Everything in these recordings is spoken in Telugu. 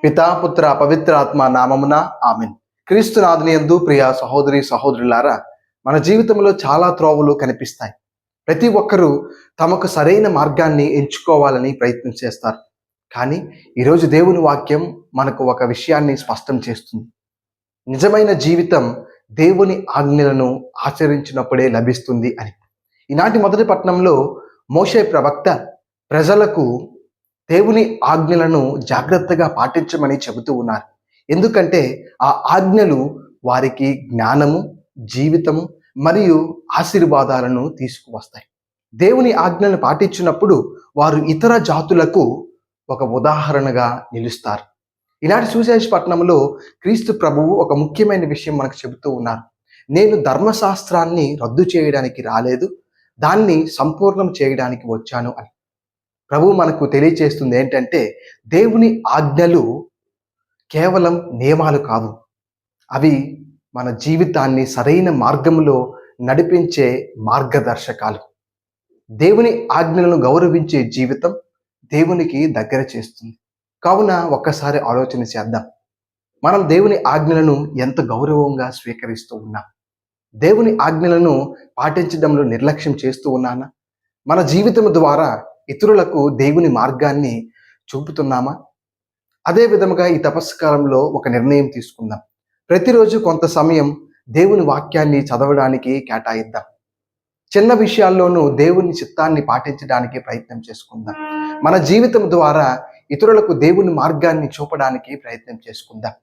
పితా పుత్ర పవిత్ర ఆత్మ నామమున ఆమెన్. క్రీస్తునాథుని యందు ప్రియ సహోదరి సహోదరులారా, మన జీవితంలో చాలా త్రోవలు కనిపిస్తాయి. ప్రతి ఒక్కరూ తమకు సరైన మార్గాన్ని ఎంచుకోవాలని ప్రయత్నం చేస్తారు. కానీ ఈరోజు దేవుని వాక్యం మనకు ఒక విషయాన్ని స్పష్టం చేస్తుంది. నిజమైన జీవితం దేవుని ఆజ్ఞలను ఆచరించినప్పుడే లభిస్తుంది అని. ఈనాటి మొదటి పట్టణంలో మోషే ప్రవక్త ప్రజలకు దేవుని ఆజ్ఞలను జాగ్రత్తగా పాటించమని చెబుతూ ఉన్నారు. ఎందుకంటే ఆ ఆజ్ఞలు వారికి జ్ఞానము, జీవితము మరియు ఆశీర్వాదాలను తీసుకువస్తాయి. దేవుని ఆజ్ఞలను పాటించినప్పుడు వారు ఇతర జాతులకు ఒక ఉదాహరణగా నిలుస్తారు. ఈనాటి సువిశేష పట్టణంలో క్రీస్తు ప్రభువు ఒక ముఖ్యమైన విషయం మనకు చెబుతూ ఉన్నారు. నేను ధర్మశాస్త్రాన్ని రద్దు చేయడానికి రాలేదు, దాన్ని సంపూర్ణం చేయడానికి వచ్చాను అని. ప్రభు మనకు తెలియచేస్తుంది ఏంటంటే, దేవుని ఆజ్ఞలు కేవలం నియమాలు కావు, అవి మన జీవితాన్ని సరైన మార్గంలో నడిపించే మార్గదర్శకాలు. దేవుని ఆజ్ఞలను గౌరవించే జీవితం దేవునికి దగ్గర చేస్తుంది. కావున ఒక్కసారి ఆలోచన చేద్దాం. మనం దేవుని ఆజ్ఞలను ఎంత గౌరవంగా స్వీకరిస్తూ ఉన్నాం? దేవుని ఆజ్ఞలను పాటించడంలో నిర్లక్ష్యం చేస్తూ ఉన్నానా? మన జీవితం ద్వారా ఇతరులకు దేవుని మార్గాన్ని చూపుతున్నామా? అదే విధముగా ఈ తపస్సు కాలంలో ఒక నిర్ణయం తీసుకుందాం. ప్రతిరోజు కొంత సమయం దేవుని వాక్యాన్ని చదవడానికి కేటాయిద్దాం. చిన్న విషయాల్లోనూ దేవుని చిత్తాన్ని పాటించడానికి ప్రయత్నం చేసుకుందాం. మన జీవితం ద్వారా ఇతరులకు దేవుని మార్గాన్ని చూపడానికి ప్రయత్నం చేసుకుందాం.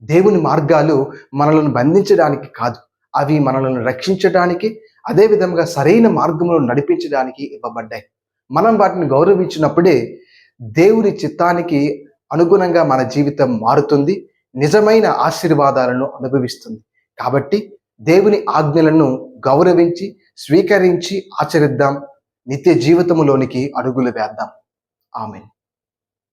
దేవుని మార్గాలు మనలను బంధించడానికి కాదు, అవి మనలను రక్షించడానికి, అదే విధంగా సరైన మార్గంలో నడిపించడానికి ఇవ్వబడ్డాయి. మనం వాటిని గౌరవించినప్పుడే దేవుని చిత్తానికి అనుగుణంగా మన జీవితం మారుతుంది, నిజమైన ఆశీర్వాదాలను అనుభవిస్తుంది. కాబట్టి దేవుని ఆజ్ఞలను గౌరవించి, స్వీకరించి ఆచరిద్దాం. నిత్య జీవితంలోనికి అడుగులు వేద్దాం. ఆమేన్.